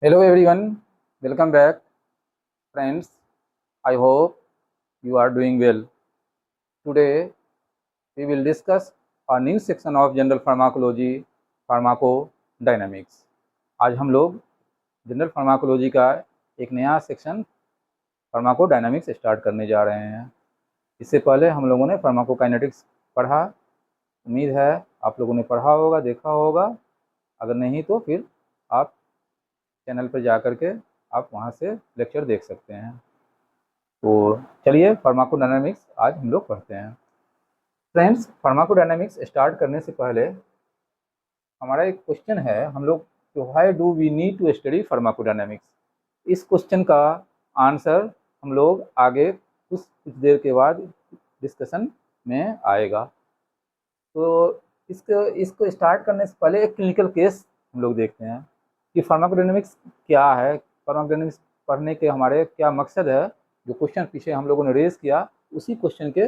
Hello everyone, welcome back friends. I hope you are doing well. Today we will discuss a new section of general pharmacology, pharmacodynamics. आज हम लोग general pharmacology का एक नया section pharmacodynamics start करने जा रहे हैं। इससे पहले हम लोगों ने फार्माकोकाइनेटिक्स पढ़ा। उम्मीद है आप लोगों ने पढ़ा होगा, देखा होगा। अगर नहीं तो फिर आप चैनल पर जा कर के आप वहाँ से लेक्चर देख सकते हैं। तो चलिए फार्माकोडायनामिक्स आज हम लोग पढ़ते हैं। फ्रेंड्स, फार्माकोडायनामिक्स स्टार्ट करने से पहले हमारा एक क्वेश्चन है, हम लोग why do we need to study pharmacodynamics. इस क्वेश्चन का आंसर हम लोग आगे कुछ देर के बाद डिस्कशन में आएगा। तो इसको स्टार्ट करने से पहले एक क्लिनिकल केस हम लोग देखते हैं कि फार्माकोडायनामिक्स क्या है, फार्माकोडायनामिक्स पढ़ने के हमारे क्या मकसद है। जो क्वेश्चन पीछे हम लोगों ने रेज किया, उसी क्वेश्चन के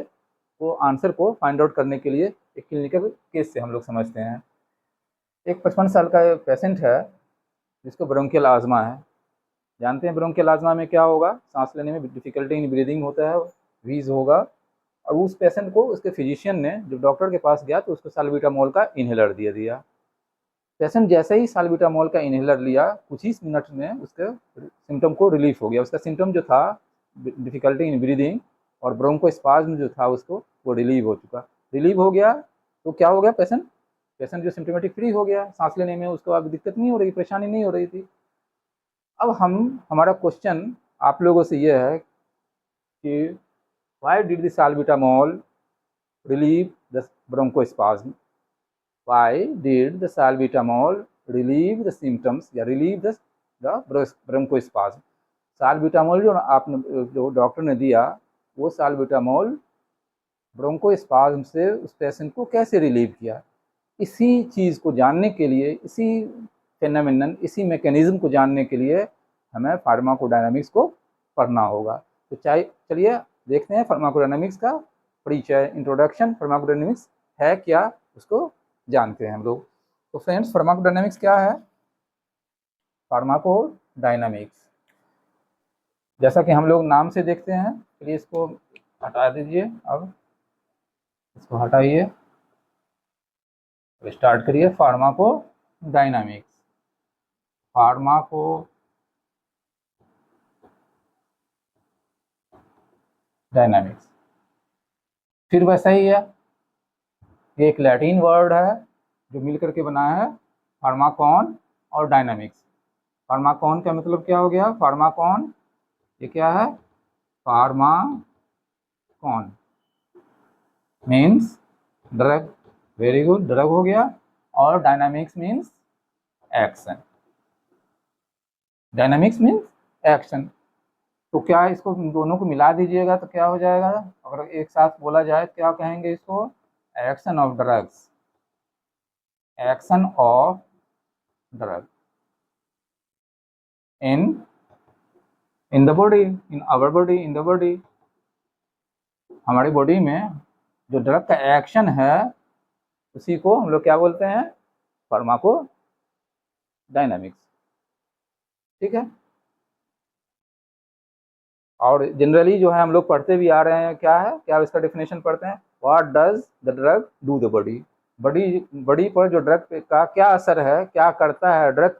वो आंसर को फाइंड आउट करने के लिए एक क्लिनिकल केस से हम लोग समझते हैं। एक 55 साल का पेशेंट है जिसको ब्रोंकियल आजमा है। जानते हैं ब्रोंकियल आजमा में क्या होगा? सांस लेने में डिफिकल्टी इन ब्रीदिंग होता है, व्हीज होगा। और उस पेशेंट को उसके फिजिशियन ने जब डॉक्टर के पास गया तो उसको साल्बिटामोल का इनहेलर दे दिया। पेशेंट जैसे ही साल्बिटामोल का इनहेलर लिया, कुछ ही मिनट में उसके सिम्टम को रिलीफ हो गया। उसका सिम्टम जो था डिफिकल्टी इन ब्रीदिंग और ब्रोंकोस्पाज्म जो था उसको वो रिलीव हो चुका। रिलीव हो गया तो क्या हो गया? पेशेंट जो सिम्टोमेटिक फ्री हो गया, सांस लेने में उसको अब दिक्कत नहीं हो रही, परेशानी नहीं हो रही थी। अब हमारा क्वेश्चन आप लोगों से ये है कि why did the salbutamol relieve the bronchospasm? Why did the salbutamol relieve the symptoms या relieve the bronchospasm? साल्ब्यूटामोल जो डॉक्टर ने दिया, वो साल्ब्यूटामोल ब्रोंकोस्पाज्म से उस पेशेंट को कैसे रिलीव किया? इसी चीज़ को जानने के लिए, इसी फेनोमेनन, इसी मैकेनिज्म को जानने के लिए हमें फार्माकोडायनामिक्स को पढ़ना होगा। तो चलिए देखते हैं फार्माकोडायनामिक्स का परिचय, इंट्रोडक्शन। फार्माकोडायनामिक्स है क्या, उसको जानते हैं हम लोग। तो फ्रेंड्स, फार्माकोडायनामिक्स क्या है? फार्माकोडायनामिक्स जैसा कि हम लोग नाम से देखते हैं, चलिए इसको हटा दीजिए। अब इसको हटाइए, स्टार्ट करिए। फार्माकोडायनामिक्स, फार्माकोडायनामिक्स फिर वैसा ही है। ये एक लैटिन वर्ड है जो मिल करके बना है फार्माकॉन और डायनामिक्स। फार्माकॉन का मतलब क्या हो गया? फार्माकॉन, ये क्या है? Pharmacon means drug, very good, drug हो गया। और dynamics means action, dynamics means action. तो क्या इसको दोनों को मिला दीजिएगा तो क्या हो जाएगा? अगर एक साथ बोला जाए क्या कहेंगे इसको? Action of drugs, action of drug in the body, in our body, in the body. हमारी बॉडी में जो ड्रग का एक्शन है उसी को हम लोग क्या बोलते हैं? Pharmaco dynamics. ठीक है। और जनरली जो है हम लोग पढ़ते भी आ रहे हैं, क्या है, क्या इसका डेफिनेशन पढ़ते हैं? What does the drug do the body? Body पर जो ड्रग का क्या असर है, क्या करता है, ड्रग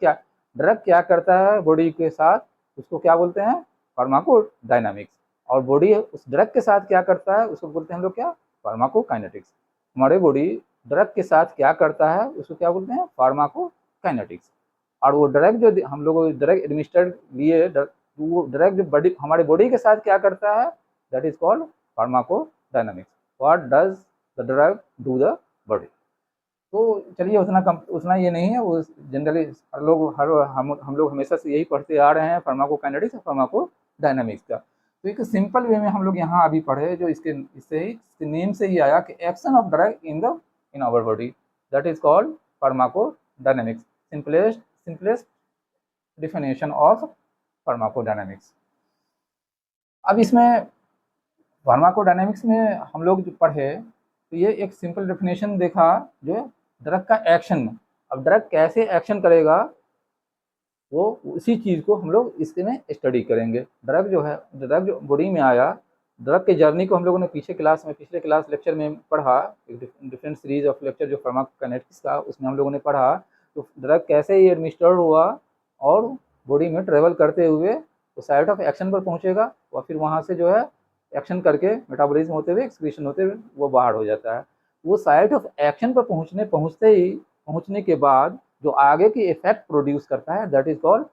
क्या करता है बॉडी के साथ, उसको क्या बोलते हैं? Pharmaco dynamics. और बॉडी उस ड्रग के साथ क्या करता है उसको बोलते हैं हम लोग क्या? Pharmaco kinetics. हमारे बॉडी ड्रग के साथ क्या करता है उसको क्या बोलते हैं? Pharmaco kinetics. और वो ड्रग जो हम लोग ड्रग एडमिनिस्टर्ड लिए, वो ड्रग जो हमारे बॉडी के साथ क्या करता है, that is called pharmacodynamics. What does the drug do the body? तो चलिए उतना ये नहीं है, वो जनरली हम लोग हमेशा से यही पढ़ते आ रहे हैं, फार्माकोकाइनेटिक्स और फार्माकोडायनामिक्स का। तो एक सिंपल वे में हम लोग यहाँ अभी पढ़े, जो इसके नेम से ही आया कि action of drug in our body, that is called pharmacodynamics. Simplest definition of pharmacodynamics. अब इसमें फार्माकोडायनामिक्स में हम लोग जो पढ़े, तो ये एक सिंपल डेफिनेशन देखा जो ड्रग का एक्शन। अब ड्रग कैसे एक्शन करेगा, वो उसी चीज़ को हम लोग इसके में स्टडी करेंगे। ड्रग जो है, ड्रग जो बॉडी में आया, ड्रग के जर्नी को हम लोगों ने पिछले क्लास लेक्चर में पढ़ा, डिफरेंट सीरीज ऑफ लेक्चर जो फार्माकोकाइनेटिक्स का, उसमें हम लोगों ने पढ़ा तो ड्रग कैसे ही एडमिनिस्टर्ड हुआ और बॉडी में ट्रेवल करते हुए तो साइट ऑफ एक्शन पर पहुंचेगा और फिर वहाँ से जो है एक्शन करके मेटाबॉलिज्म होते हुए एक्सक्रीशन होते हुए वो बाहर हो जाता है। वो साइट ऑफ एक्शन पर पहुंचने के बाद जो आगे की इफेक्ट प्रोड्यूस करता है दैट इज कॉल्ड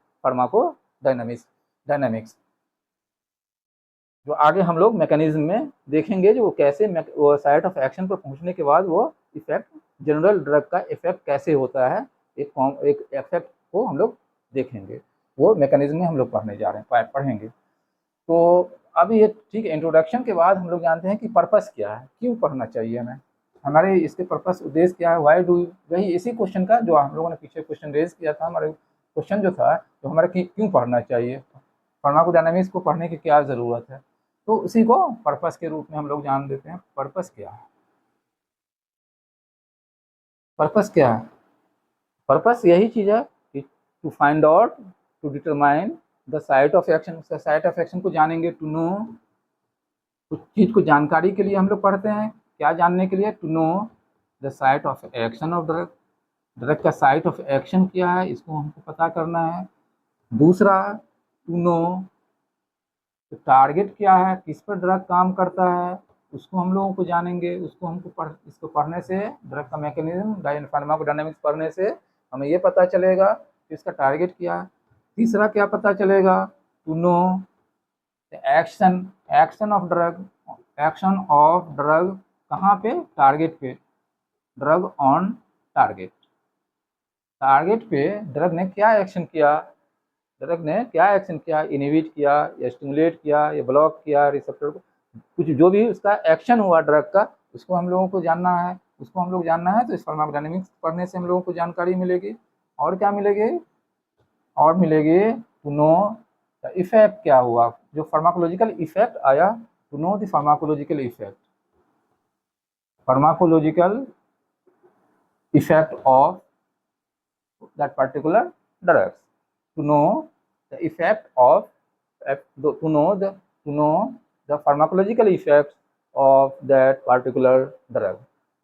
डायनामिक्स। जो आगे हम लोग मैकेनिज्म में देखेंगे जो कैसे वो साइट ऑफ एक्शन पर पहुंचने के बाद वो इफेक्ट, जनरल ड्रग का इफेक्ट कैसे होता है, एक इफेक्ट को हम लोग देखेंगे, वो मैकेनिज्म में हम लोग पढ़ने जा रहे हैं, पढ़ेंगे। तो अभी एक ठीक इंट्रोडक्शन के बाद हम लोग जानते हैं कि पर्पस क्या है, क्यों पढ़ना चाहिए हमें, हमारे इसके पर्पस उद्देश्य क्या है, वाई डू, वही इसी क्वेश्चन का जो हम लोगों ने पीछे क्वेश्चन रेज किया था, हमारे क्वेश्चन जो था तो हमारे क्यों पढ़ना चाहिए, फार्माकोडायनामिक्स को पढ़ने की क्या ज़रूरत है, तो उसी को पर्पस के रूप में हम लोग जान देते हैं। पर्पस क्या है, पर्पस क्या है, पर्पस यही चीज़ है कि to find out, to determine the site of action, उसका साइट ऑफ एक्शन को जानेंगे, टू नो, कुछ चीज़ को जानकारी के लिए हम लोग पढ़ते हैं, क्या जानने के लिए, to know the site of action of drug, drug का साइट ऑफ एक्शन क्या है इसको हमको पता करना है। दूसरा, टू नो टारगेट क्या है, किस पर ड्रग काम करता है उसको हम लोगों को जानेंगे, उसको हमको इसको पढ़ने से, ड्रग का मैकेनिज्म फार्माकोडायनामिक्स पढ़ने से हमें ये पता चलेगा कि इसका टारगेट क्या है। तीसरा क्या पता चलेगा, to know action, action of drug, action of drug कहाँ पे, टारगेट पे, ड्रग ऑन टारगेट, टारगेट पे ड्रग ने क्या एक्शन किया, ड्रग ने क्या एक्शन किया, इनहिबिट किया या स्टिमुलेट किया या ब्लॉक किया रिसेप्टर को, कुछ जो भी उसका एक्शन हुआ ड्रग का उसको हम लोगों को जानना है, उसको हम लोग जानना है। तो इस फार्माकोडायनामिक्स पढ़ने से हम लोगों को जानकारी मिलेगी। और क्या मिलेगी, और मिलेगी टू नो द इफेक्ट क्या हुआ, जो फार्माकोलॉजिकल इफेक्ट आया, to know the pharmacological effect, pharmacological effect of that particular drugs, to know the effect of to know the pharmacological effects of that particular drug,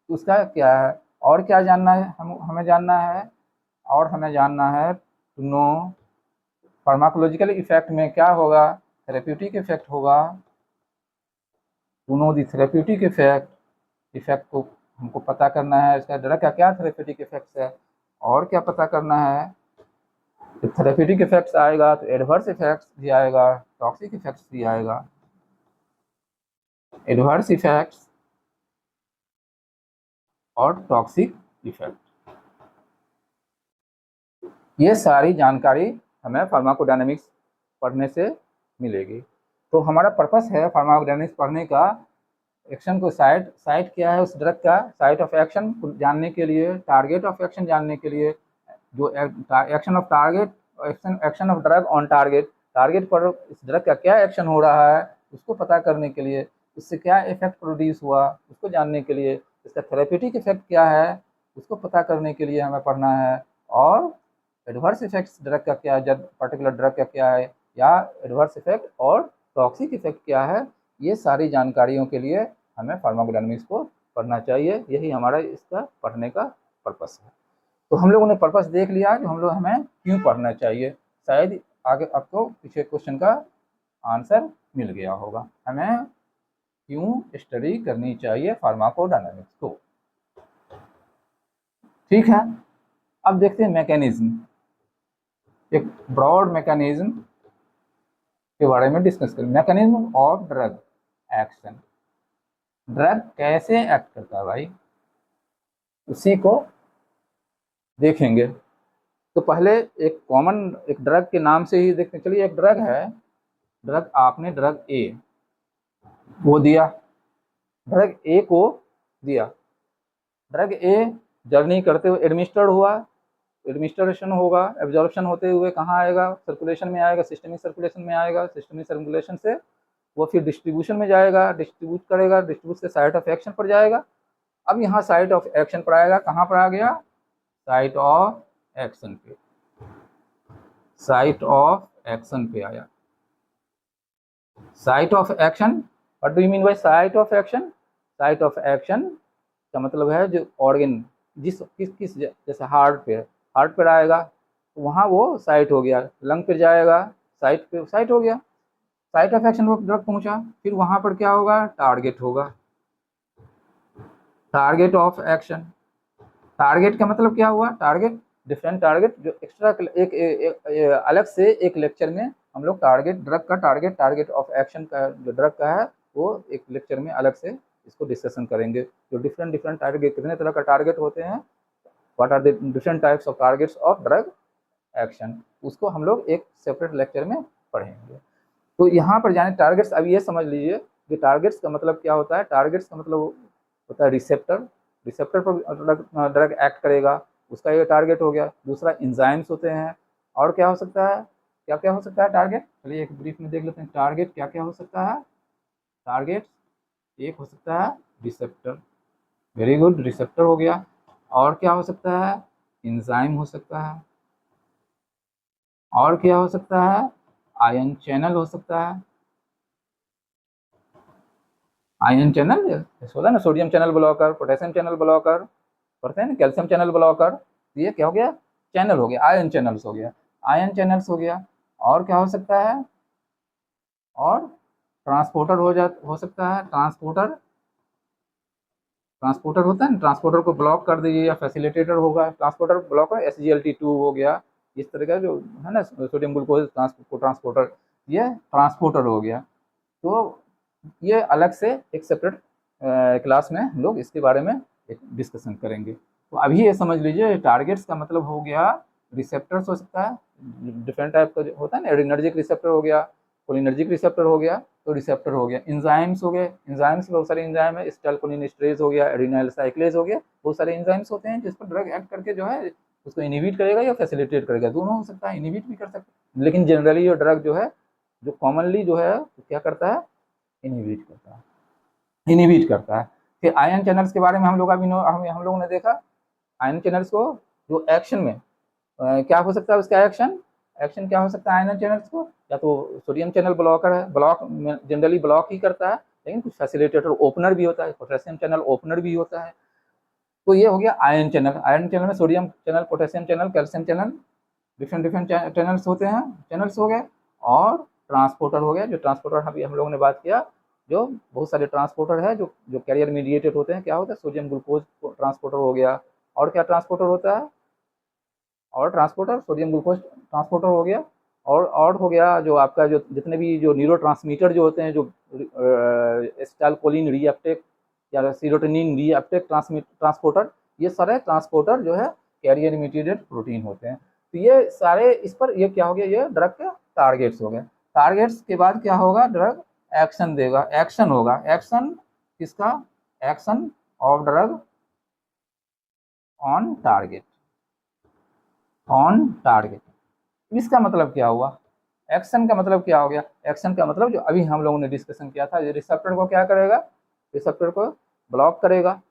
उसका क्या है, और क्या जानना है, हमें जानना है, और हमें जानना है टू नो फार्माकोलॉजिकल इफेक्ट में क्या होगा, थेरेप्यूटिक इफेक्ट होगा, to know the therapeutic effect को हमको पता करना है, इसका ड्रग का क्या थेरेप्यूटिक इफेक्ट्स है, और क्या पता करना है, तो थेरेप्यूटिक इफेक्ट्स आएगा तो एडवर्स इफेक्ट्स भी आएगा, टॉक्सिक इफेक्ट्स भी आएगा, एडवर्स इफेक्ट्स और टॉक्सिक इफेक्ट, ये सारी जानकारी हमें फार्माकोडायनामिक्स पढ़ने से मिलेगी। तो हमारा पर्पस है फार्माकोडायनामिक्स पढ़ने का, एक्शन को साइट क्या है उस ड्रग का, साइट ऑफ एक्शन को जानने के लिए, टारगेट ऑफ एक्शन जानने के लिए, जो action of target, action of drug on target, target पर इस ड्रग का क्या एक्शन हो रहा है उसको पता करने के लिए, इससे क्या इफेक्ट प्रोड्यूस हुआ उसको जानने के लिए, इसका थेरेप्यूटिक इफेक्ट क्या है उसको पता करने के लिए हमें पढ़ना है, और एडवर्स इफेक्ट्स ड्रग का क्या है, पर्टिकुलर ड्रग का क्या है, या एडवर्स इफेक्ट और टॉक्सिक इफेक्ट क्या है, ये सारी जानकारियों के लिए हमें फार्माकोडायनामिक्स को पढ़ना चाहिए। यही हमारा इसका पढ़ने का पर्पस है। तो हम लोगों ने पर्पस देख लिया जो हम लोग हमें क्यों पढ़ना चाहिए, शायद आगे आपको पीछे क्वेश्चन का आंसर मिल गया होगा, हमें क्यों स्टडी करनी चाहिए फार्माकोडायनामिक्स को। ठीक है, अब देखते हैं मैकेनिज्म, एक ब्रॉड मैकेनिज्म के बारे में डिस्कस करें। Mechanism of drug action, drug कैसे एक्ट करता है भाई, उसी को देखेंगे। तो पहले एक कॉमन, एक ड्रग के नाम से ही देखते चलिए, एक ड्रग है, ड्रग आपने ड्रग ए वो दिया, ड्रग ए को दिया, ड्रग ए जर्नी करते हुए एडमिनिस्टर्ड हुआ, एडमिनिस्ट्रेशन होगा, एब्जॉर्प्शन होते हुए कहाँ आएगा, सर्कुलेशन में आएगा, सिस्टमिक सर्कुलेशन में आएगा, सिस्टमिक सर्कुलेशन से वो फिर डिस्ट्रीब्यूशन में जाएगा, डिस्ट्रीब्यूट करेगा, डिस्ट्रीब्यूट से साइट ऑफ एक्शन पर जाएगा। अब यहाँ साइट ऑफ एक्शन पर आएगा, कहाँ पर आ गया, साइट ऑफ एक्शन पे, साइट ऑफ एक्शन पे आया। Site of action, what do you mean by site of action? Site of action का मतलब है जो ऑर्गन, जिस किस किस जैसे हार्ट पे आएगा तो वहाँ वो साइट हो गया, लंग पे जाएगा साइट पे साइट हो गया। साइट ऑफ एक्शन वो ड्रग पहुंचा, फिर वहाँ पर क्या होगा? टारगेट होगा, टारगेट ऑफ एक्शन। टारगेट का मतलब क्या हुआ? टारगेट, डिफरेंट टारगेट जो एक्स्ट्रा एक अलग से एक लेक्चर में हम लोग टारगेट, ड्रग का टारगेट, टारगेट ऑफ एक्शन का जो ड्रग का है वो एक लेक्चर में अलग से इसको डिस्कशन करेंगे। जो डिफरेंट डिफरेंट टारगेट, कितने तरह का टारगेट होते हैं, what are the different types of targets of drug action, उसको हम लोग एक सेपरेट लेक्चर में पढ़ेंगे। तो यहाँ पर जाने टारगेट्स, अब ये समझ लीजिए कि टारगेट्स का मतलब क्या होता है। टारगेट्स का मतलब होता है रिसेप्टर, रिसेप्टर पर ड्रग एक्ट करेगा, उसका ये टारगेट हो गया। दूसरा इंजाइम्स होते हैं, और क्या हो सकता है, क्या क्या हो सकता है टारगेट? चलिए एक ब्रीफ में देख लेते हैं टारगेट क्या क्या हो सकता है। टारगेट एक हो सकता है रिसेप्टर, वेरी गुड, रिसेप्टर हो गया। और क्या हो सकता है? इंजाइम हो सकता है। और क्या हो सकता है? आयन चैनल हो सकता है। आयन चैनल होता है ना, sodium channel blocker, potassium channel blocker, पढ़ते हैं ना, कैल्शियम चैनल ब्लॉकर। ये क्या हो गया? चैनल हो गया, आयन चैनल्स हो गया, आयन चैनल्स हो गया। और क्या हो सकता है? और ट्रांसपोर्टर हो सकता है, ट्रांसपोर्टर, ट्रांसपोर्टर होता है ना, ट्रांसपोर्टर को ब्लॉक कर दीजिए या फैसिलिटेटर होगा, ट्रांसपोर्टर ब्लॉकर, SGLT2 हो गया, इस तरह का जो है ना सोडियम ग्लूकोज ट्रांसपोर्टर, ये ट्रांसपोर्टर हो गया। तो ये अलग से एक सेपरेट क्लास में हम लोग इसके बारे में एक डिस्कशन करेंगे। तो अभी ये समझ लीजिए टारगेट्स का मतलब हो गया रिसेप्टर्स हो सकता है, डिफरेंट टाइप का जो होता है ना, एड्रिनर्जिक रिसेप्टर हो गया, कोलिनर्जिक रिसेप्टर हो गया, तो रिसेप्टर हो गया। इंजाइम्स हो गए, इंजाइम्स बहुत सारे इंजाइम है, एसिटाइलकोलिनेस्टरेज हो गया, एडिनाइल साइक्लेज हो गया, बहुत सारे इंजाइम्स होते हैं जिस पर ड्रग एक्ट करके जो है उसको इनिबिट करेगा या फैसिलिटेट करेगा, दोनों हो सकता है, इनिबिट भी कर सकता है। लेकिन जनरली ये ड्रग जो है, जो कॉमनली जो है क्या करता है? इनिबिट करता है, इनिबिट करता है। फिर आयन चैनल्स के बारे में हम लोग अभी हम लोगों ने देखा। आयन चैनल्स को जो एक्शन में क्या हो सकता है उसका एक्शन, एक्शन क्या हो सकता है आयन चैनल्स को? या तो सोडियम चैनल ब्लॉकर है, ब्लॉक जनरली ब्लॉक ही करता है, लेकिन कुछ फैसिलिटेटर ओपनर भी होता है, पोटेशियम चैनल ओपनर भी होता है। तो ये हो गया आयन चैनल। आयन चैनल में sodium channel, potassium channel, calcium channel, different different channels होते हैं, चैनल्स हो गए। और ट्रांसपोर्टर हो गया, जो ट्रांसपोर्टर अभी हम लोगों ने बात किया, जो बहुत सारे ट्रांसपोर्टर है जो जो कैरियर मीडिएटेड होते हैं, क्या होता है? सोडियम ग्लूकोज ट्रांसपोर्टर हो गया। और क्या ट्रांसपोर्टर होता है? और ट्रांसपोर्टर सोडियम ग्लूकोज ट्रांसपोर्टर हो गया। और हो गया जो आपका जो जितने भी जो न्यूरो ट्रांसमीटर जो होते हैं, जो एसिटाइलकोलिन रीअपटेक या सीरोटोनिन रीअपटेक ट्रांसपोर्टर, ये सारे ट्रांसपोर्टर जो है कैरियर मीडिएटेड प्रोटीन होते हैं। तो ये सारे इस पर ये क्या हो गया? ये ड्रग के टारगेट्स हो गए। टारगेट्स के बाद क्या होगा? ड्रग एक्शन देगा, एक्शन होगा। एक्शन किसका? Action of drug on target, on target. इसका मतलब क्या हुआ? एक्शन का मतलब क्या हो गया? एक्शन का मतलब जो अभी हम लोगों ने डिस्कशन किया था, ये रिसेप्टर को क्या करेगा? रिसेप्टर को ब्लॉक करेगा,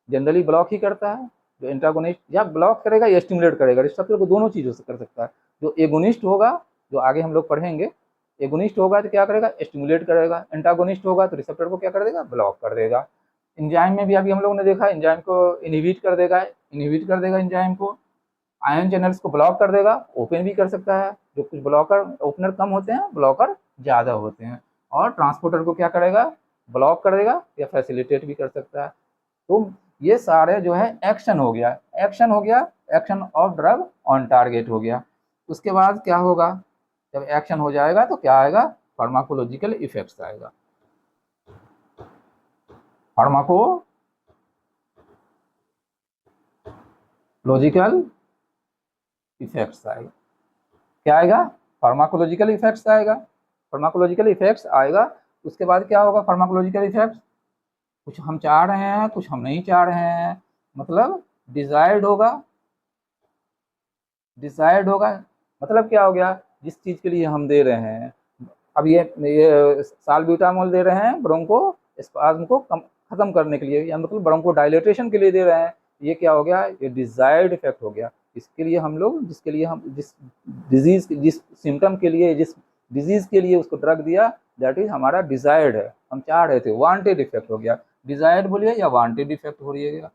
जनरली ब्लॉक ही करता है। जो एंटागोनिस्ट या ब्लॉक करेगा या स्टिमुलेट करेगा, रिसेप्टर को दोनों चीज़ों से कर सकता है। जो एगोनिस्ट होगा, जो आगे हम लोग पढ़ेंगे, एगोनिस्ट होगा तो क्या करेगा? स्टिमुलेट करेगा। एंटागोनिस्ट होगा तो रिसेप्टर को क्या कर देगा? ब्लॉक कर देगा। इंजाइम में भी अभी हम लोगों ने देखा, इंजाइम को इनहिबिट कर देगा, इनहिबिट कर देगा इंजाइम को। आयन चैनल्स को ब्लॉक कर देगा, ओपन भी कर सकता है। जो कुछ ब्लॉकर ओपनर कम होते हैं, ब्लॉकर ज़्यादा होते हैं। और ट्रांसपोर्टर को क्या करेगा? ब्लॉक कर देगा या फैसिलिटेट भी कर सकता है। तो ये सारे जो है एक्शन हो गया, एक्शन हो गया, action of drug on target हो गया। उसके बाद क्या होगा? जब एक्शन हो जाएगा तो क्या आएगा? फार्माकोलॉजिकल इफेक्ट्स आएगा। फार्माकोलॉजिकल इफेक्ट्स आएगा। क्या आएगा? फार्माकोलॉजिकल इफेक्ट्स आएगा। फार्माकोलॉजिकल इफेक्ट्स आएगा। उसके बाद क्या होगा? फार्माकोलॉजिकल इफेक्ट्स कुछ हम चाह रहे हैं, कुछ हम नहीं चाह रहे हैं, मतलब डिजायर्ड होगा, डिसाइड होगा। मतलब क्या हो गया? जिस चीज़ के लिए हम दे रहे हैं, अब ये साल्ब्यूटामोल दे रहे हैं ब्रोंको स्पाज्म को खत्म करने के लिए, या मतलब ब्रोंको डायलेटेशन के लिए दे रहे हैं, ये क्या हो गया? ये डिजायर्ड इफेक्ट हो गया। इसके लिए हम लोग जिसके लिए हम जिस डिजीज जिस सिम्टम के लिए जिस डिजीज के लिए उसको ड्रग दिया दैट इज हमारा डिजायर्ड है, हम चाह रहे थे, वांटेड इफेक्ट हो गया। डिजायर्ड बोलिए या वांटेड इफेक्ट हो रही है,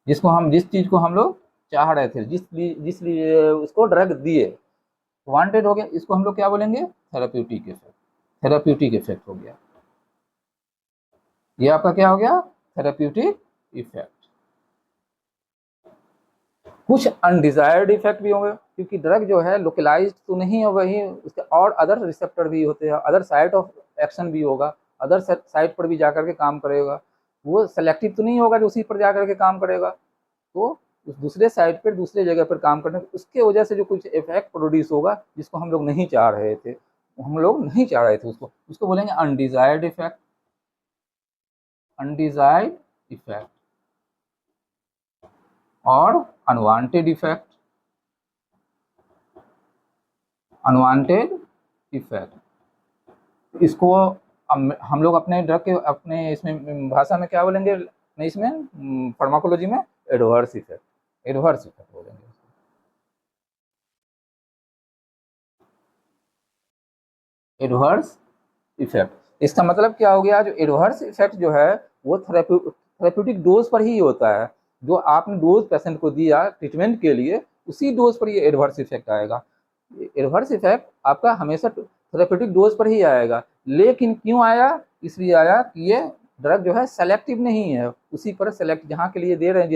जिसको हम जिस चीज को हम लोग चाह रहे थे, जिस लिए उसको ड्रग दिए, वांटेड हो गया, इसको हम लोग क्या बोलेंगे, थेराप्यूटिक इफेक्ट। थेराप्यूटिक इफेक्ट हो गया, ये आपका क्या हो गया, थेराप्यूटिक इफेक्ट। कुछ अनडिजायर्ड इफेक्ट भी होंगे, क्योंकि ड्रग जो है लोकलाइज्ड तो नहीं है, वही उसके और अदर रिसेप्टर भी होते हैं, अदर साइट ऑफ एक्शन भी होगा, अदर साइट पर भी जाकर के काम करेगा, वो सेलेक्टिव तो नहीं होगा जो उसी पर जाकर के काम करेगा, तो उस दूसरे साइट पर दूसरे जगह पर काम करने उसके वजह से जो कुछ इफेक्ट प्रोड्यूस होगा जिसको हम लोग नहीं चाह रहे थे, हम लोग नहीं चाह रहे थे उसको बोलेंगे अनडिजायर्ड इफेक्ट। अनडिजायर्ड इफेक्ट और अनवांटेड इफेक्ट। अनवांटेड इफेक्ट इसको हम लोग अपने ड्रग के अपने इसमें भाषा में क्या बोलेंगे, इसमें फार्माकोलॉजी में एडवर्स इफेक्ट, एडवर्स इफेक्ट बोलेंगे। एडवर्स इफेक्ट इसका मतलब क्या हो गया, जो एडवर्स इफेक्ट जो है वो थेरेप्यूटिक डोज पर ही होता है, जो आपने डोज पेशेंट को दिया ट्रीटमेंट के लिए उसी डोज पर ये एडवर्स इफेक्ट आएगा। एडवर्स इफेक्ट आपका हमेशा थेरेप्यूटिक डोज पर ही आएगा, लेकिन क्यों आया, इसलिए आया कि ये ड्रग जो है सेलेक्टिव नहीं है, उसी पर सेलेक्ट जहाँ के लिए दे रहे हैं,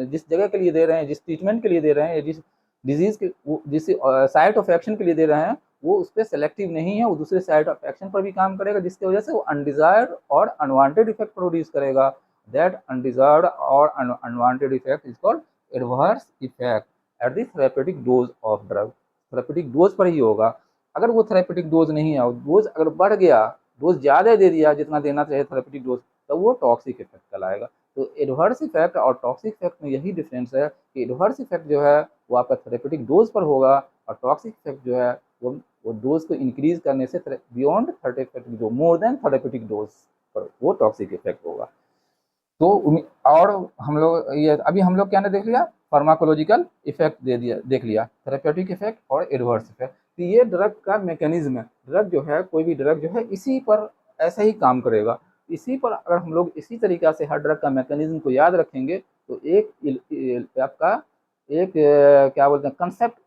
जिस जगह के लिए दे रहे हैं, जिस ट्रीटमेंट के लिए दे रहे हैं, जिस डिजीज के जिस साइट ऑफ एक्शन के लिए दे रहे हैं वो उस पर सेलेक्टिव नहीं है, वो दूसरे साइड ऑफ एक्शन पर भी काम करेगा, जिसकी वजह से वो अनडिजायर्ड और अनवांटेड इफेक्ट प्रोड्यूस करेगा। दैट अनडिजायर्ड और unwanted effect is called adverse effect at the therapeutic dose of drug. Therapeutic dose पर ही होगा, अगर वो थेरेप्यूटिक डोज नहीं है, डोज अगर बढ़ गया, डोज ज़्यादा दे दिया जितना देना चाहिए थेरेप्यूटिक डोज, तो वो टॉक्सिक इफेक्ट कहलाएगा। तो एडवर्स इफेक्ट और टॉक्सिक इफेक्ट में यही डिफरेंस है कि एडवर्स इफेक्ट जो है वो आपका थेरेप्यूटिक डोज पर होगा, और टॉक्सिक इफेक्ट जो है वो डोज को इंक्रीज करने से beyond therapeutic dose, more than therapeutic dose पर वो टॉक्सिक इफेक्ट होगा। तो और हम लोग ये अभी हम लोग क्या ने देख लिया, फार्माकोलॉजिकल इफेक्ट दे दिया, देख लिया थेरेप्यूटिक इफेक्ट और एडवर्स इफेक्ट। तो ये ड्रग का मैकेनिज्म है, ड्रग जो है कोई भी ड्रग जो है इसी पर ऐसा ही काम करेगा, इसी पर अगर हम लोग इसी तरीका से हर ड्रग का मैकेनिज्म को याद रखेंगे तो एक आपका एक क्या बोलते हैं कंसेप्ट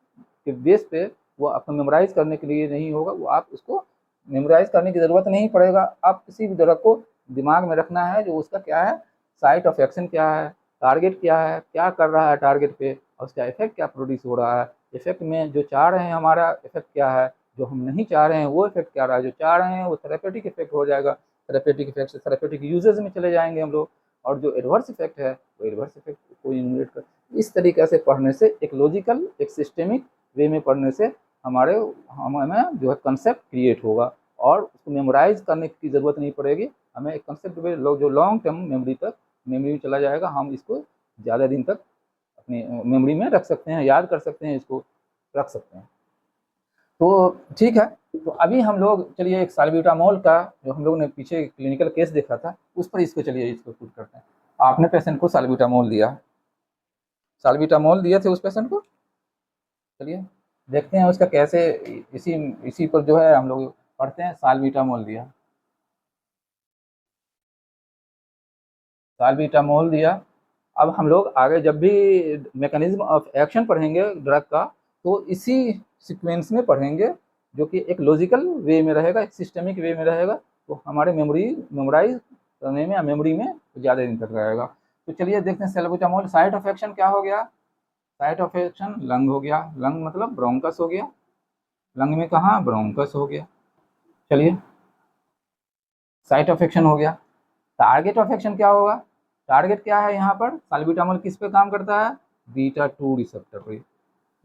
के बेस पे वो आपको मेमोराइज करने के लिए नहीं होगा, वो आप उसको मेमोराइज करने की ज़रूरत नहीं पड़ेगा। आप किसी भी ड्रग को दिमाग में रखना है जो उसका क्या है, साइट ऑफ एक्शन क्या है, टारगेट क्या है, क्या कर रहा है टारगेट पे, और उसका इफेक्ट क्या प्रोड्यूस हो रहा है, इफेक्ट में जो चाह रहे हैं हमारा इफेक्ट क्या है, जो हम नहीं चाह रहे हैं वो इफेक्ट क्या रहा है, जो चाह रहे हैं वो थेरेपेटिक इफेक्ट हो जाएगा, थेरेपेटिक इफेक्ट से थेरेपेटिक यूजेज में चले जाएंगे हम लोग, और जो एडवर्स इफेक्ट है वो एडवर्स इफेक्ट को इन्यूमरेट कर। इस तरीके से पढ़ने से एक लॉजिकल एक सिस्टेमिक वे में पढ़ने से हमें जो है कंसेप्ट क्रिएट होगा, और उसको मेमोराइज करने की ज़रूरत नहीं पड़ेगी, हमें एक कंसेप्ट जो लॉन्ग टर्म मेमोरी में चला जाएगा, हम इसको ज़्यादा दिन तक अपनी मेमोरी में रख सकते हैं, याद कर सकते हैं, इसको रख सकते हैं। तो ठीक है, तो अभी हम लोग चलिए एक साल्ब्यूटामोल का जो हम लोग ने पीछे क्लिनिकल केस देखा था उस पर इसको चलिए इसको पुट करते हैं। आपने पेशेंट को साल्ब्यूटामोल दिया, साल्ब्यूटामोल दिए थे उस पेशेंट को, चलिए देखते हैं उसका कैसे, इसी इसी पर जो है हम लोग पढ़ते हैं। साल्ब्यूटामोल दिया, साल्ब्यूटामोल दिया, अब हम लोग आगे जब भी मैकेनिज्म ऑफ एक्शन पढ़ेंगे ड्रग का तो इसी सीक्वेंस में पढ़ेंगे, जो कि एक लॉजिकल वे में रहेगा, एक सिस्टमिक वे में रहेगा, तो हमारे मेमोराइज करने में या मेमोरी में ज़्यादा दिन तक रहेगा। तो चलिए देखते हैं साल्ब्यूटामोल साइट ऑफ एक्शन क्या हो गया, साइट ऑफ एक्शन लंग हो गया, लंग मतलब ब्रोंकस हो गया, लंग में कहाँ ब्रोंकस हो गया। चलिए साइट ऑफ एक्शन हो गया, टारगेट ऑफ एक्शन क्या होगा, टारगेट क्या है यहाँ पर, साल्ब्यूटामोल किस पे काम करता है, बीटा 2 रिसेप्टर पर,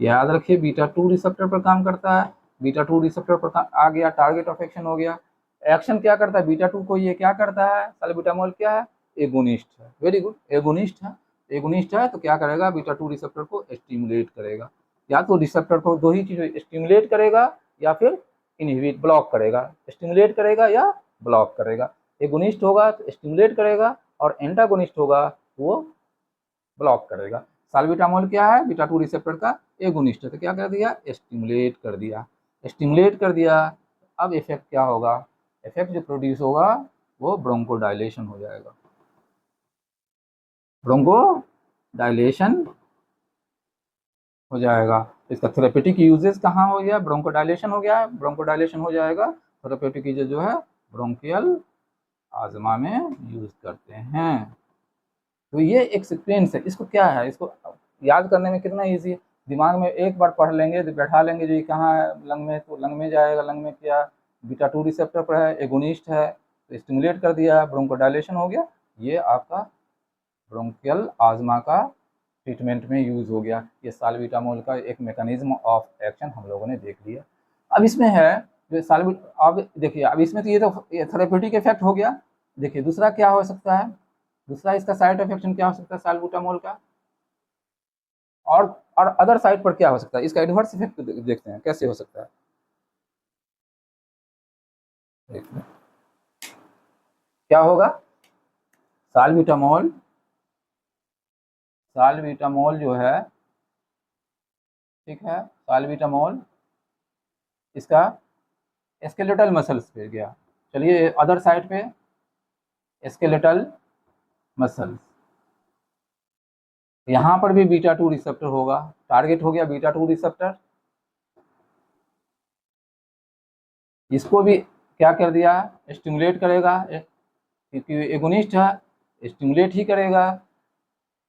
याद रखिए बीटा 2 रिसेप्टर पर काम करता है, बीटा 2 रिसेप्टर पर आ गया, टारगेट ऑफ एक्शन हो गया। एक्शन क्या करता है बीटा 2 को, ये क्या करता है साल्ब्यूटामोल क्या है, एगोनिस्ट है, वेरी गुड, एगोनिस्ट है, एगोनिस्ट है तो क्या करेगा बीटा 2 रिसेप्टर को स्टिमुलेट करेगा, या तो रिसेप्टर को दो ही चीज़ स्टिमुलेट करेगा या फिर इनहिबिट ब्लॉक करेगा, स्टिमुलेट करेगा या ब्लॉक करेगा। एगोनिस्ट होगा तो स्टिमुलेट करेगा और एंटागोनिस्ट होगा वो ब्लॉक करेगा। साल्बिटामोल क्या है, बीटा 2 रिसेप्टर का एगोनिस्ट है, तो क्या कर दिया, स्टिमुलेट कर दिया, स्टिमुलेट कर दिया। अब इफेक्ट क्या होगा, इफेक्ट जो प्रोड्यूस होगा वो ब्रोंकोडायलेशन हो जाएगा, ब्रोंकोडायलेशन हो जाएगा। इसका थेरेपेटिक यूजेस कहाँ हो गया, ब्रोंकोडायलेशन हो गया, ब्रोंकोडायलेशन हो जाएगा। थेरेपेटिक यूजेस जो है ब्रोंकियल आजमा में यूज करते हैं। तो ये एक सीक्वेंस है, इसको क्या है, इसको याद करने में कितना ईजी है, दिमाग में एक बार पढ़ लेंगे तो बैठा लेंगे जो ये कहाँ है लंग में, तो लंग में जाएगा, लंग में क्या बीटा 2 रिसेप्टर पर है, एगोनिस्ट है, तो स्टिमुलेट कर दिया, ब्रोंकोडायलेशन हो गया। ये आपका ब्रोंकियल आजमा का ट्रीटमेंट में यूज हो गया। ये साल्बिटामोल का एक मैकेनिज्म ऑफ एक्शन हम लोगों ने देख लिया। अब इसमें है जो अब देखिए, अब इसमें तो ये थेरेपेटिक इफेक्ट हो गया। देखिए दूसरा क्या हो सकता है, दूसरा इसका साइड इफेक्शन क्या हो सकता है साल्बुटामोल का, और अदर साइड पर क्या हो सकता है, इसका एडवर्स इफेक्ट देखते हैं कैसे हो सकता है। देखते हैं क्या होगा, साल्बुटामोल साल्बुटामोल जो है, ठीक है, साल्बुटामोल इसका स्केलेटल मसल्स पे गया। चलिए अदर साइड पे स्केलेटल मसल्स, यहाँ पर भी बीटा 2 रिसेप्टर होगा, टारगेट हो गया बीटा 2 रिसेप्टर, इसको भी क्या कर दिया, स्टिमुलेट करेगा, क्योंकि एगोनिस्ट है, स्टिमुलेट ही करेगा।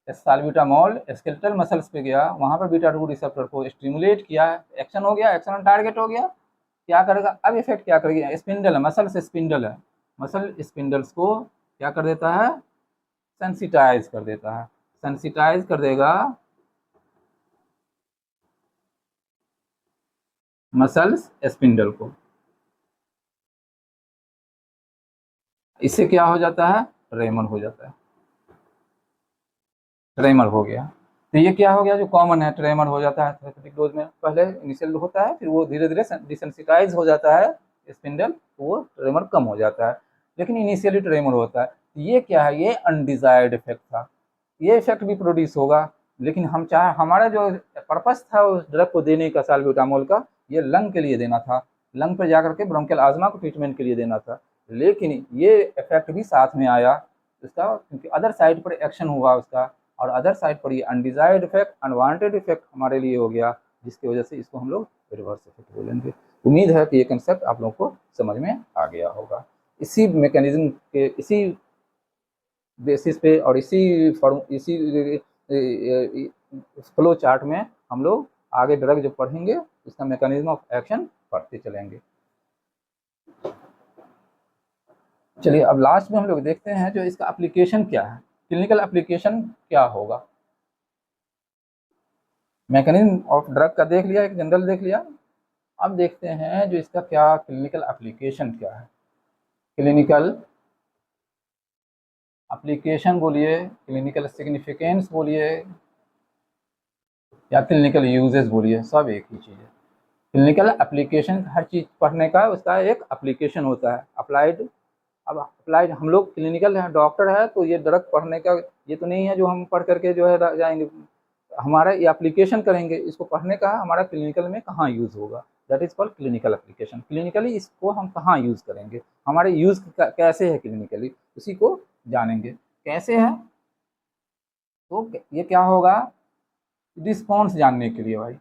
साल्बुटामोल स्केलेटल मसल्स पे गया, वहाँ पर बीटा 2 रिसेप्टर को स्टिमुलेट किया, एक्शन हो गया, एक्शन ऑन टारगेट हो गया। क्या करेगा, अब इफेक्ट क्या करेगा, स्पिंडल है, मसल से स्पिंडल है, मसल स्पिंडल्स को क्या कर देता है, सेंसिटाइज कर देता है, सेंसिटाइज कर देगा मसल्स स्पिंडल को। इससे क्या हो जाता है, ट्रेमर हो जाता है, ट्रेमर हो गया। तो ये क्या हो गया, जो कॉमन है, ट्रेमर हो जाता है थेरेपेटिक डोज में, पहले इनिशियल होता है, फिर वो धीरे धीरे डिसेंसिटाइज हो जाता है स्पिंडल, तो वो ट्रेमर कम हो जाता है, लेकिन इनिशियली ट्रेमर होता है। ये क्या है, ये अनडिजायर्ड इफेक्ट था, ये इफेक्ट भी प्रोड्यूस होगा, लेकिन हम चाहे, हमारा जो पर्पस था उस ड्रग को देने का साल्बुटामोल का, ये लंग के लिए देना था, लंग पर जाकर के ब्रोंकियल आजमा को ट्रीटमेंट के लिए देना था, लेकिन ये इफेक्ट भी साथ में आया इसका, क्योंकि अदर साइड पर एक्शन हुआ उसका, और अदर साइड पर ये अनडिजायर्ड इफेक्ट, अनवांटेड इफेक्ट हमारे लिए हो गया, जिसकी वजह से इसको हम लोग रिवर्स इफेक्ट बोलेंगे। उम्मीद है कि ये कंसेप्ट आप लोगों को समझ में आ गया होगा। इसी मैकेनिज्म के, इसी बेसिस पे और इसी फ्लो चार्ट में हम लोग आगे ड्रग जो पढ़ेंगे इसका मैकेनिज्म ऑफ एक्शन पढ़ते चलेंगे। चलिए अब लास्ट में हम लोग देखते हैं जो इसका एप्लीकेशन क्या है, क्लिनिकल एप्लीकेशन क्या होगा। मैकेनिज्म ऑफ ड्रग का देख लिया, एक जनरल देख लिया, अब देखते हैं जो इसका क्या क्लिनिकल एप्लीकेशन क्या है। क्लिनिकल एप्लीकेशन बोलिए, क्लिनिकल सिग्निफिकेंस बोलिए, या क्लिनिकल यूजेस बोलिए, सब एक ही चीज़ है। क्लिनिकल एप्लीकेशन, हर चीज़ पढ़ने का उसका एक एप्लीकेशन होता है, अप्लाइड। अब अप्लाइड हम लोग क्लिनिकल है, डॉक्टर है, तो ये ड्रग पढ़ने का ये तो नहीं है जो हम पढ़ करके जो है जाएंगे, हमारा ये एप्लीकेशन करेंगे, इसको पढ़ने का हमारा क्लिनिकल में कहाँ यूज़ होगा, that is called clinical application. Clinically इसको हम कहाँ यूज़ करेंगे, हमारे यूज़ कैसे है क्लिनिकली, उसी को जानेंगे कैसे है। तो ये क्या होगा, रिस्पॉन्स जानने के लिए भाई,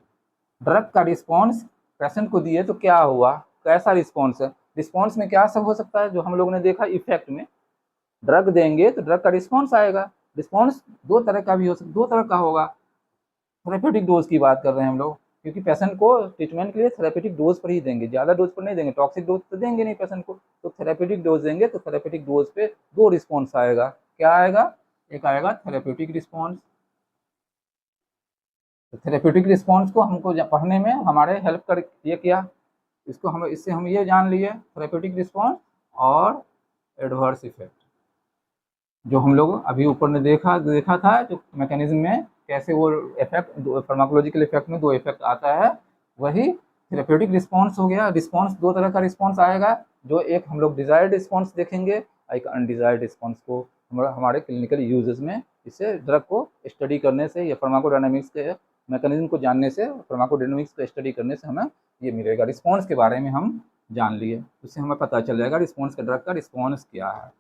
ड्रग का रिस्पॉन्स पेशेंट को दिए तो क्या हुआ, कैसा रिस्पॉन्स है, रिस्पॉन्स में क्या सब हो सकता है, जो हम लोगों ने देखा इफेक्ट में, ड्रग देंगे तो ड्रग का रिस्पॉन्स आएगा, रिस्पॉन्स दो तरह का भी हो सकता, दो तरह का होगा। थेरेपेटिक डोज की बात कर रहे हैं हम लोग, क्योंकि पेशेंट को ट्रीटमेंट के लिए थेरेपेटिक डोज पर ही देंगे, ज़्यादा डोज पर नहीं देंगे, टॉक्सिक डोज तो देंगे नहीं पेशेंट को, तो थेरेपेटिक डोज देंगे, तो थेरेपेटिक डोज पे दो रिस्पॉन्स आएगा, क्या आएगा, एक आएगा थेरेपेटिक रिस्पॉन्स। तो थेरेपेटिक रिस्पॉन्स को हमको पढ़ने में हमारे हेल्प कर ये किया, इसको हम, इससे हम ये जान लिए थेरेपेटिक रिस्पॉन्स और एडवर्स इफेक्ट, जो हम लोग अभी ऊपर ने देखा था, जो मैकेनिज्म में कैसे वो इफेक्ट, फार्माकोलॉजिकल इफेक्ट में दो इफेक्ट आता है, वही थेरेपेटिक रिस्पॉन्स हो गया। रिस्पॉन्स दो तरह का रिस्पॉन्स आएगा, जो एक हम लोग डिजायर्ड रिस्पॉन्स देखेंगे, एक अनडिजायर्ड रिस्पॉन्स को हमारे क्लिनिकल यूजेस में इससे ड्रग को स्टडी करने से या फार्माकोडायनामिक्स के मैकेनिज्म को जानने से, फार्माकोडायनामिक्स को स्टडी करने से हमें ये मिलेगा। रिस्पॉन्स के बारे में हम जान लिए, उससे हमें पता चल जाएगा रिस्पॉन्स का, ड्रग का रिस्पॉन्स क्या है।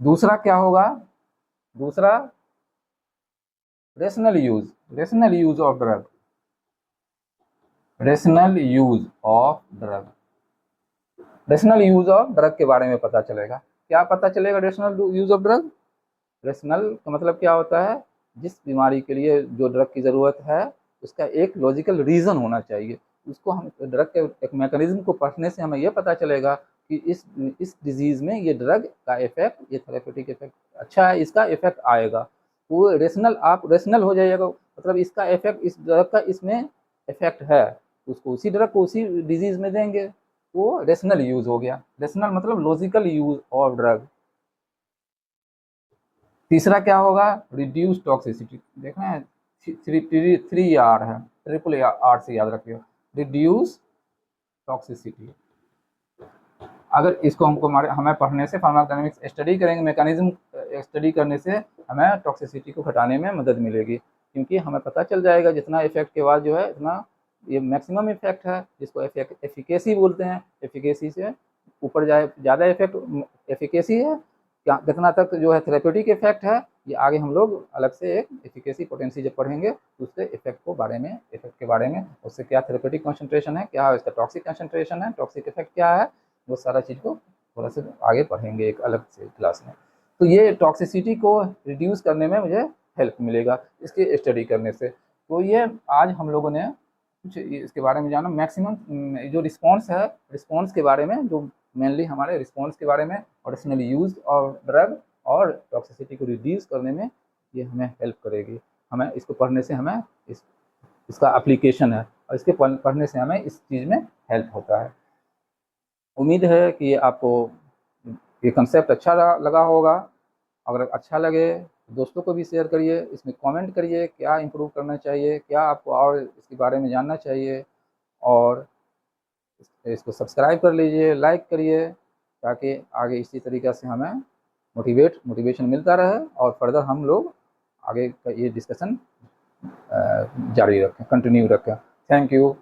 दूसरा क्या होगा, दूसरा rational use, rational use of drug, rational use of drug, rational use of drug के बारे में पता चलेगा। क्या पता चलेगा rational use of drug? Rational का मतलब क्या होता है, जिस बीमारी के लिए जो ड्रग की ज़रूरत है उसका एक लॉजिकल रीज़न होना चाहिए। उसको हम ड्रग के एक मैकेनिज्म को पढ़ने से हमें यह पता चलेगा कि इस डिजीज़ में ये ड्रग का इफेक्ट, ये थेरेप्यूटिक इफेक्ट अच्छा है, इसका इफेक्ट आएगा। वो रेशनल, आप रेशनल हो जाइएगा, मतलब इसका इफेक्ट, इस ड्रग का इसमें इफेक्ट है, उसको उसी ड्रग को उसी डिजीज़ में देंगे, वो रेशनल यूज़ हो गया। रेशनल मतलब लॉजिकल यूज़ ऑफ ड्रग। तीसरा क्या होगा, रिड्यूस टॉक्सिसिटी। देखना है 3R है, ट्रिपल आर से याद रखिए, रिड्यूस टॉक्सिसिटी। अगर इसको हमें पढ़ने से, फार्माकोडायनामिक्स स्टडी करेंगे, मैकेनिज्म स्टडी करने से हमें टॉक्सिसिटी को घटाने में मदद मिलेगी, क्योंकि हमें पता चल जाएगा जितना इफेक्ट के बाद जो है इतना ये मैक्सिमम इफेक्ट है, जिसको एफिकेसी बोलते हैं। एफिकेसी से ऊपर जाए ज़्यादा इफेक्ट एफिकेसी है, कितना तक जो है थेरेप्यूटिक इफेक्ट है, ये आगे हम लोग अलग से एक एफिकेसी पोटेंसी जब पढ़ेंगे तो उसके इफेक्ट के बारे में उससे क्या थेरेप्यूटिक कॉन्सेंट्रेशन है, क्या इसका टॉक्सिक कॉन्सेंट्रेशन है, टॉक्सिक इफेक्ट क्या है, वो सारा चीज़ को थोड़ा सा आगे पढ़ेंगे एक अलग से क्लास में। तो ये टॉक्सिसिटी को रिड्यूस करने में मुझे हेल्प मिलेगा इसके स्टडी करने से। तो ये आज हम लोगों ने कुछ इसके बारे में जाना। मैक्सिमम जो रिस्पॉन्स है, रिस्पॉन्स के बारे में, जो मेनली हमारे रिस्पॉन्स के बारे में, और रेशनल यूज और ड्रग और टॉक्सिसिटी को रिड्यूस करने में ये हमें हेल्प करेगी। हमें इसको पढ़ने से हमें इसका एप्लीकेशन है, और इसके पढ़ने से हमें इस चीज़ में हेल्प होता है। उम्मीद है कि आपको ये कंसेप्ट अच्छा लगा होगा। अगर अच्छा लगे दोस्तों को भी शेयर करिए, इसमें कमेंट करिए क्या इम्प्रूव करना चाहिए, क्या आपको और इसके बारे में जानना चाहिए, और इसको सब्सक्राइब कर लीजिए, लाइक करिए, ताकि आगे इसी तरीक़े से हमें मोटिवेशन मिलता रहे और फर्दर हम लोग आगे का ये डिस्कशन जारी रखें, कंटिन्यू रखें। Thank you.